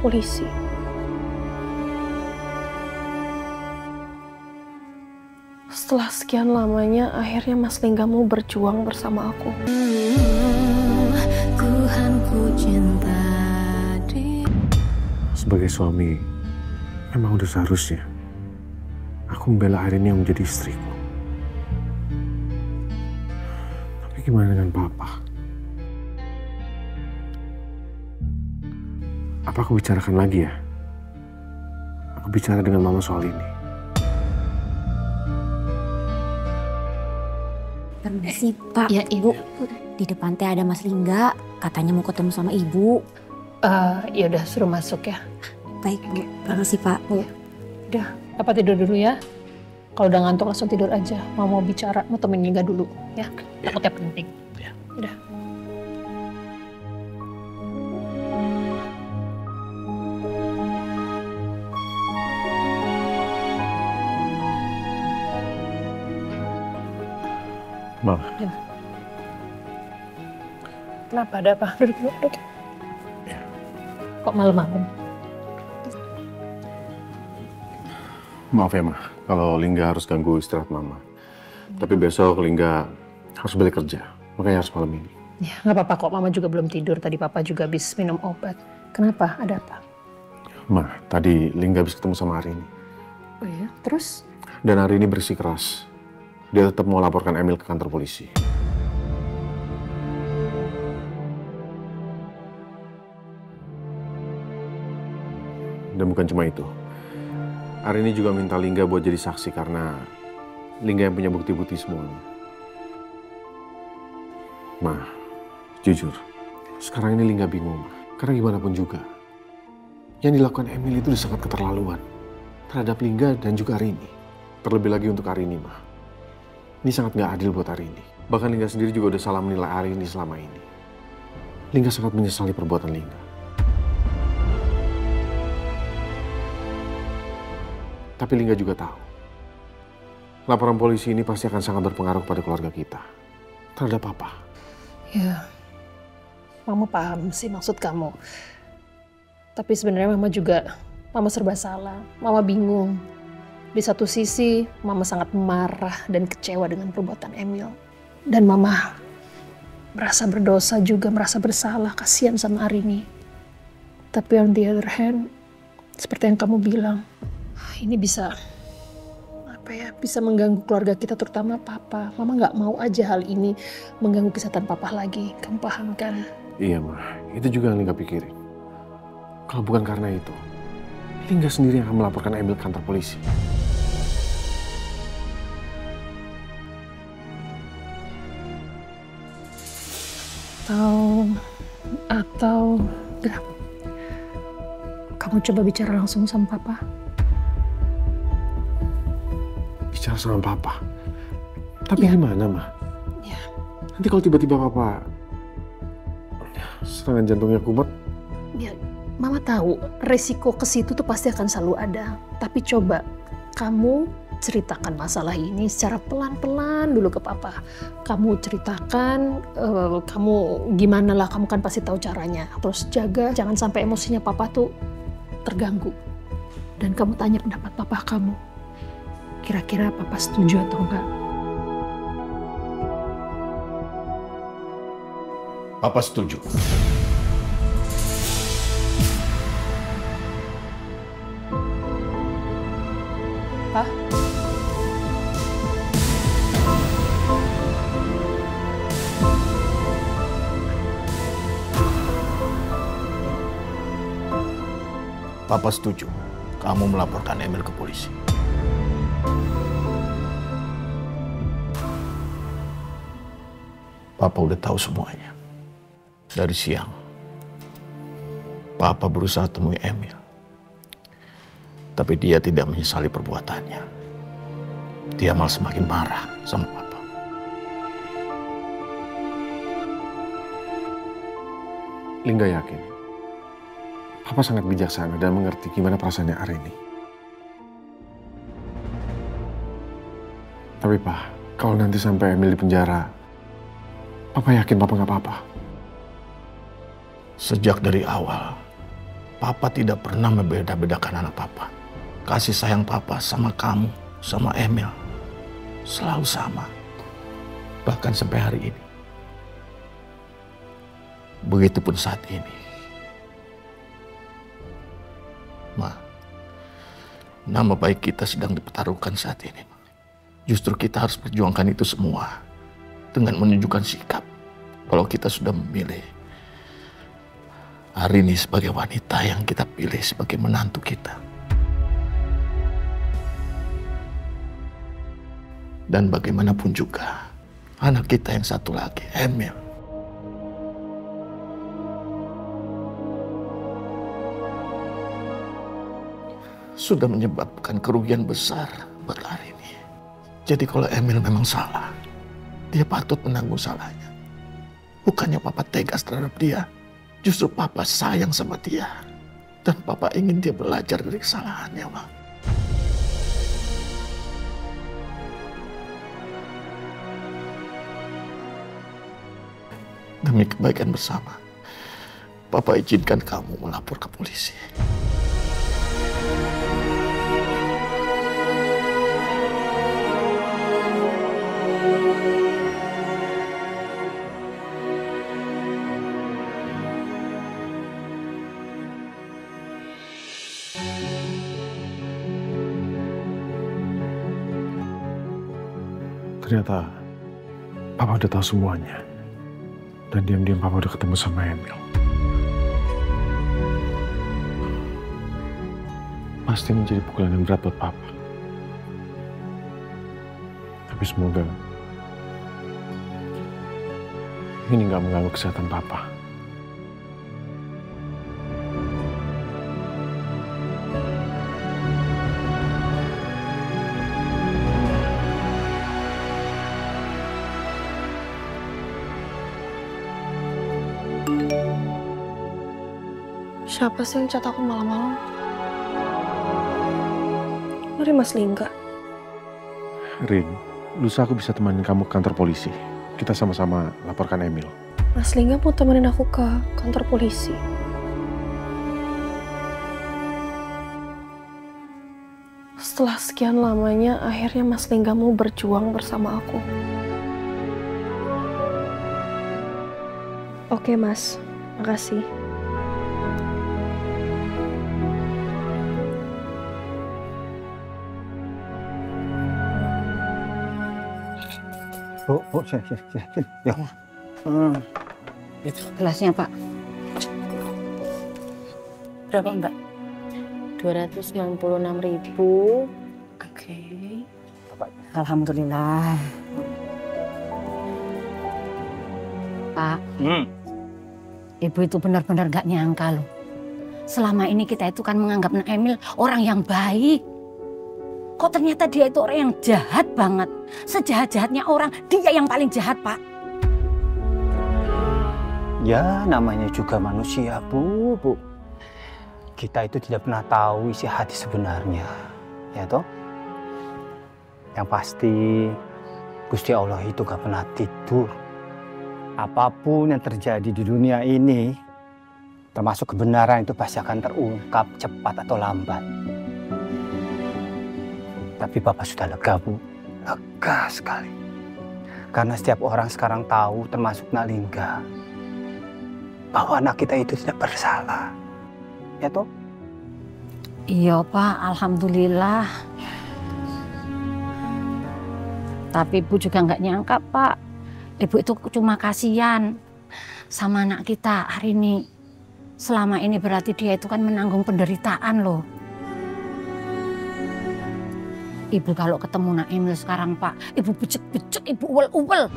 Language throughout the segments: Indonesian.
polisi. Setelah sekian lamanya, akhirnya Mas Lingga mau berjuang bersama aku. Sebagai suami, memang udah seharusnya aku membela Arini yang menjadi istriku. Tapi gimana dengan Papa? Apa aku bicarakan lagi ya? Aku bicara dengan Mama soal ini. Permisi Pak, Ya, Ibu. Di depan teh ada Mas Lingga, katanya mau ketemu sama Ibu. Ya udah, suruh masuk ya. Baik Bu, permisi Pak. Udah, Papa tidur dulu ya. Kalau udah ngantuk langsung tidur aja. Mau bicara, mau temenin Lingga dulu ya. Takutnya penting. Ya. Udah. Ma. Ya. Kenapa? Ada apa? Duduk dulu, duduk. Ya. Kok malam-malam? Maaf ya, Ma. Kalau Lingga harus ganggu istirahat Mama. Tapi besok Lingga harus balik kerja. Makanya harus malam ini. Ya, nggak apa-apa kok. Mama juga belum tidur. Tadi Papa juga habis minum obat. Kenapa? Ada apa? Ma, tadi Lingga habis ketemu sama Arini. Oh iya? Terus? Dan Arini bersikeras. Dia tetap mau laporkan Emil ke kantor polisi. Dan bukan cuma itu. Arini juga minta Lingga buat jadi saksi karena Lingga yang punya bukti-bukti semuanya. Ma, jujur, sekarang ini Lingga bingung, Ma. Karena gimana pun juga, yang dilakukan Emil itu sangat keterlaluan terhadap Lingga dan juga Arini. Terlebih lagi untuk Arini, Ma. Ini sangat nggak adil buat Arini. Bahkan Lingga sendiri juga udah salah menilai Arini selama ini. Lingga sangat menyesali perbuatan Lingga. Tapi Lingga juga tahu, laporan polisi ini pasti akan sangat berpengaruh pada keluarga kita. Terhadap apa? Ya, Mama paham sih maksud kamu. Tapi sebenarnya Mama serba salah. Mama bingung. Di satu sisi, Mama sangat marah dan kecewa dengan perbuatan Emil. Dan Mama merasa berdosa juga, merasa bersalah, kasihan sama Arini. Tapi on the other hand, seperti yang kamu bilang, ini bisa mengganggu keluarga kita, terutama Papa. Mama nggak mau aja hal ini mengganggu kesehatan Papa lagi. Kamu paham kan? Iya, Ma. Itu juga yang Lingga pikirin. Kalau bukan karena itu, Lingga sendiri yang akan melaporkan Emil ke kantor polisi. Atau udah, kamu coba bicara langsung sama Papa. Bicara sama Papa? Tapi Ya. gimana, Ma? Ya. Nanti kalau tiba-tiba Papa serangan jantungnya kumat, Ya, Mama tahu resiko ke situ tuh pasti akan selalu ada. Tapi coba kamu ceritakan masalah ini secara pelan-pelan dulu ke Papa. Kamu ceritakan, kamu gimana lah, kamu kan pasti tahu caranya. Terus jaga, jangan sampai emosinya Papa tuh terganggu. Dan kamu tanya pendapat Papa kamu. Kira-kira Papa setuju atau enggak? Papa setuju. Pak? Papa setuju. Kamu melaporkan Emil ke polisi. Papa udah tahu semuanya. Dari siang, Papa berusaha temui Emil. Tapi dia tidak menyesali perbuatannya. Dia malah semakin marah sama Papa. Lingga yakin Papa sangat bijaksana dan mengerti gimana perasaannya Arini. Tapi Pak, kalau nanti sampai Emil di penjara, Papa yakin Papa nggak apa-apa? Sejak dari awal, Papa tidak pernah membeda-bedakan anak Papa. Kasih sayang Papa sama kamu, sama Emil, selalu sama. Bahkan sampai hari ini. Begitupun saat ini. Ma, nama baik kita sedang dipertaruhkan saat ini. Justru kita harus perjuangkan itu semua dengan menunjukkan sikap. Kalau kita sudah memilih Arini sebagai wanita yang kita pilih sebagai menantu kita. Dan bagaimanapun juga, anak kita yang satu lagi, Emil. Sudah menyebabkan kerugian besar buat Arini. Jadi kalau Emil memang salah, dia patut menanggung salahnya. Bukannya Papa tegas terhadap dia, justru Papa sayang sama dia. Dan Papa ingin dia belajar dari kesalahannya, Ma. Demi kebaikan bersama, Papa izinkan kamu melapor ke polisi. Ternyata Papa udah tahu semuanya. Dan diam-diam Papa udah ketemu sama Emil. Pasti menjadi pukulan yang berat buat Papa. Tapi semoga ini nggak mengganggu kesehatan Papa. Siapa sih yang chat aku malam-malam? Mari Mas Lingga. Rin, lusa aku bisa temenin kamu ke kantor polisi. Kita sama-sama laporkan Emil. Mas Lingga mau temenin aku ke kantor polisi. Setelah sekian lamanya, akhirnya Mas Lingga mau berjuang bersama aku. Oke Mas, makasih. Bu, sini. Ya. Itu gelasnya, Pak. Berapa, Mbak? 296.000. Oke. Alhamdulillah. Pak, Ibu itu benar-benar gak nyangka loh. Selama ini kita itu kan menganggap Nak Emil orang yang baik. Kok ternyata dia itu orang yang jahat banget. Sejahat-jahatnya orang, dia yang paling jahat, Pak. Ya, namanya juga manusia, Bu. Kita itu tidak pernah tahu isi hati sebenarnya. Ya toh? Yang pasti, Gusti Allah itu gak pernah tidur. Apapun yang terjadi di dunia ini, termasuk kebenaran itu pasti akan terungkap cepat atau lambat. Tapi Bapak sudah lega, Bu. Lega sekali. Karena setiap orang sekarang tahu, termasuk Nak Lingga, bahwa anak kita itu tidak bersalah. Ya toh? Iya, Pak. Alhamdulillah. Tapi Ibu juga nggak nyangka, Pak. Ibu itu cuma kasihan sama anak kita hari ini. Selama ini berarti dia itu kan menanggung penderitaan loh. Ibu kalau ketemu Nak Emil sekarang, Pak, Ibu becek-becek, Ibu uwel-uwel.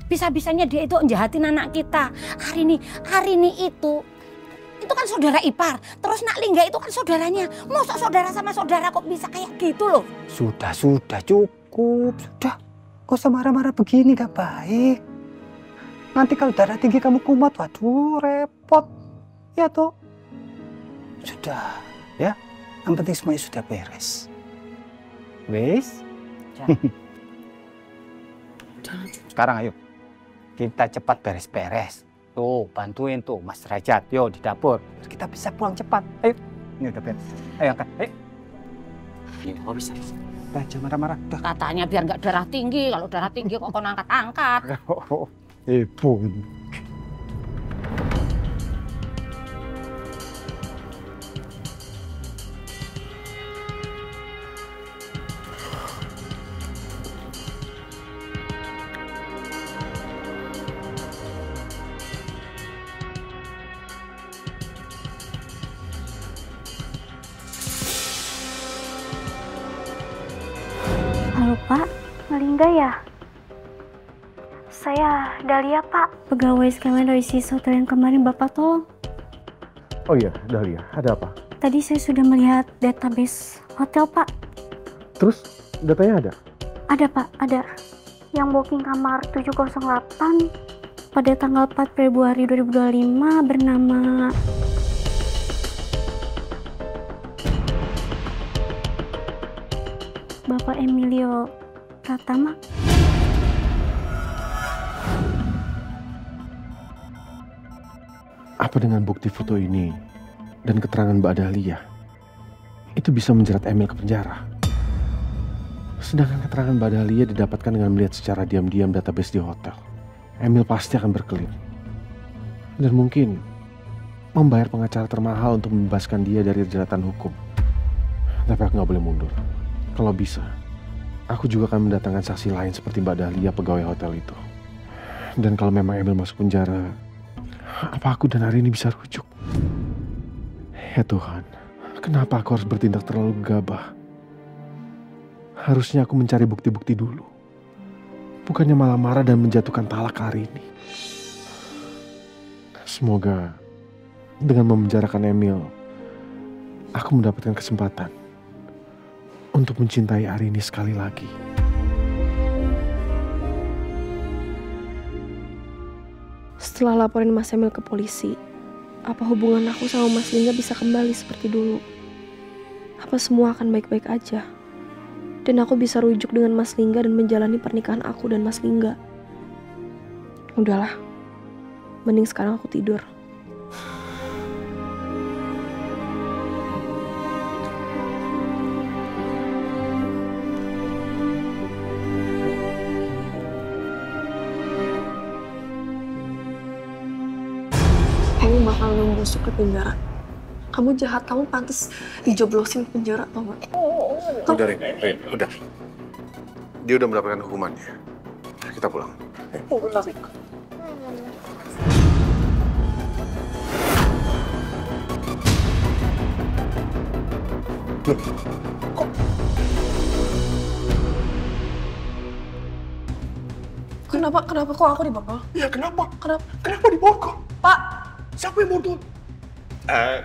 Bisa-bisanya dia itu njahatin anak kita. Hari ini itu kan saudara ipar. Terus Nak Lingga itu kan saudaranya. Masa saudara sama saudara kok bisa kayak gitu loh? Sudah, cukup. Sudah. Kok usah marah-marah begini, gak baik. Nanti kalau darah tinggi kamu kumat, waduh repot. Ya toh? Sudah, ya. Yang penting semuanya sudah beres. Wes? Sekarang ayo, kita cepat beres-beres. Tuh, bantuin tuh Mas Derajat, yo di dapur. Biar kita bisa pulang cepat. Ayo, ini udah beres. Ayo angkat, ayo. Ini kok bisa. Udah, jangan marah-marah. Udah. Katanya biar nggak darah tinggi. Kalau darah tinggi kok kon angkat-angkat. Ibu. Halo Pak, Malingga ya? Saya Dahlia Pak, pegawai Skyline Oasis Hotel yang kemarin Bapak tolong. Oh iya, Dahlia, ada apa? Tadi saya sudah melihat database hotel Pak. Terus datanya ada? Ada Pak, ada. Yang booking kamar 708 pada tanggal 4 Februari 2025 bernama... Bapak Emilio Pratama. Apa dengan bukti foto ini dan keterangan Mbak Dahlia itu bisa menjerat Emil ke penjara? Sedangkan keterangan Mbak Dahlia didapatkan dengan melihat secara diam-diam database di hotel. Emil pasti akan berkelit. Dan mungkin membayar pengacara termahal untuk membebaskan dia dari jeratan hukum. Tapi aku nggak boleh mundur. Kalau bisa, aku juga akan mendatangkan saksi lain seperti Mbak Dahlia, pegawai hotel itu. Dan kalau memang Emil masuk penjara, apa aku dan Arini bisa rujuk? Ya Tuhan, kenapa aku harus bertindak terlalu gegabah? Harusnya aku mencari bukti-bukti dulu. Bukannya malah marah dan menjatuhkan talak ke Arini. Semoga dengan memenjarakan Emil, aku mendapatkan kesempatan untuk mencintai Arini sekali lagi. Setelah laporin Mas Emil ke polisi, apa hubungan aku sama Mas Lingga bisa kembali seperti dulu? Apa semua akan baik-baik aja? Dan aku bisa rujuk dengan Mas Lingga dan menjalani pernikahan aku dan Mas Lingga. Udahlah, mending sekarang aku tidur. Kamu bakal ngebusuk ke penjara. Kamu jahat, kamu pantas dijoblosin ke penjara, tau gak? Udah, Rin, udah. Dia udah mendapatkan hukumannya. Kita pulang. Kenapa kok aku dibokong? Ya kenapa? Kenapa? Kenapa dibokong? Pak! Siapa yang borgol?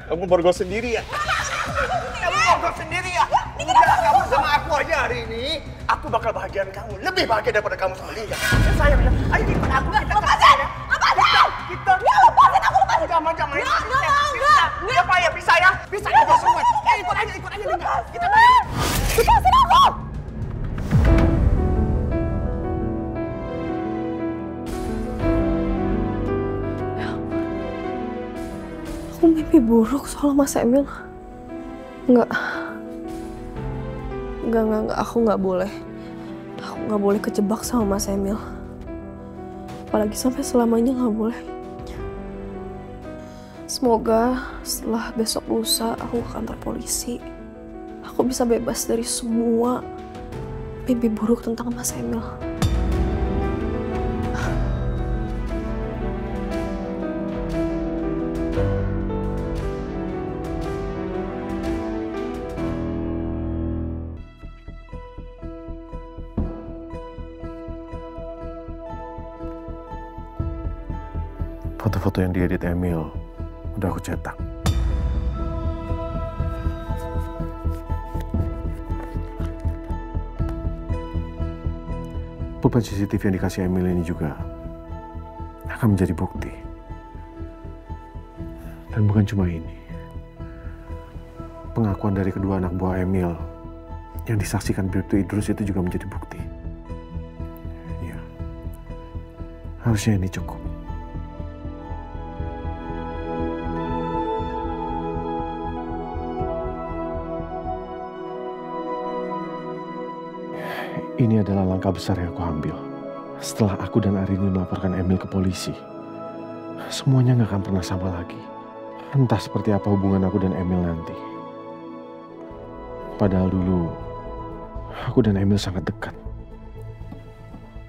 Kamu borgol sendiri ya? Kamu borgol sendiri ya? Udah, kamu sama aku aja hari ini. Aku bakal bahagian kamu. Lebih bahagia daripada kamu sama Lingga. Sayang ya. Ayo ikut aku. Kita lepasin! Lepasin! Kita. Ya lepasin aku, lepasin! Jangan. Enggak. Ya Pak ya, bisa ya? Bisa kita semua. Ikut aja Lingga. Kita main. Lepasin aku! Aku mimpi buruk soal Mas Emil. Enggak, aku nggak boleh. Aku nggak boleh kejebak sama Mas Emil. Apalagi sampai selamanya nggak boleh. Semoga setelah besok lusa aku ke kantor polisi, aku bisa bebas dari semua mimpi buruk tentang Mas Emil. Foto-foto yang diedit Emil udah aku cetak. Pulpen CCTV yang dikasih Emil ini juga akan menjadi bukti. Dan bukan cuma ini. Pengakuan dari kedua anak buah Emil yang disaksikan Bribtu Idrus itu juga menjadi bukti. Iya. Harusnya ini cukup. Ini adalah langkah besar yang aku ambil. Setelah aku dan Arini melaporkan Emil ke polisi, semuanya nggak akan pernah sama lagi. Entah seperti apa hubungan aku dan Emil nanti. Padahal dulu, aku dan Emil sangat dekat.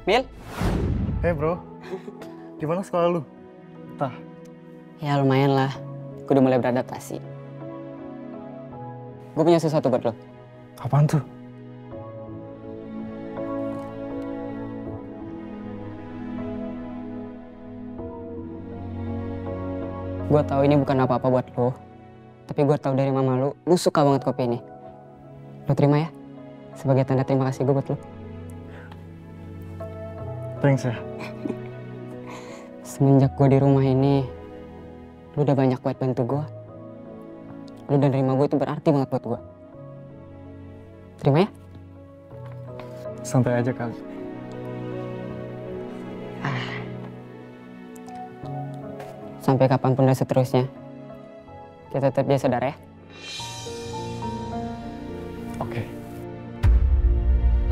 Mil? Hey bro, gimana sekolah lu? Ya lumayan lah, gue udah mulai beradaptasi. Gue punya sesuatu buat lo. Apaan tuh? Gue tahu ini bukan apa-apa buat lo, tapi gue tahu dari mama lo suka banget kopi ini. Lo terima ya, sebagai tanda terima kasih gue buat lo. Thanks ya. Semenjak gue di rumah ini, lo udah banyak buat bantu gue. Lo udah nerima gue, itu berarti banget buat gue. Terima ya? Santai aja kali. Sampai kapanpun dan seterusnya, kita tetap jadi saudara ya. Oke.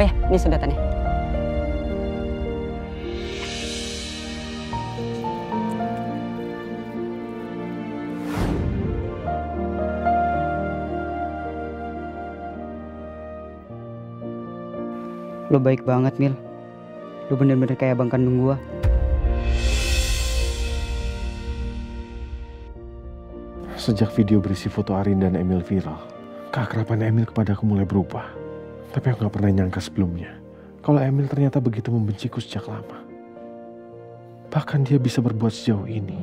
Oh ya, ini sedotannya. Lo baik banget, Mil. Lo bener-bener kayak abang kandung gua. Sejak video berisi foto Arin dan Emil viral, keakraban Emil kepadaku mulai berubah. Tapi aku gak pernah nyangka sebelumnya, kalau Emil ternyata begitu membenciku sejak lama. Bahkan dia bisa berbuat sejauh ini.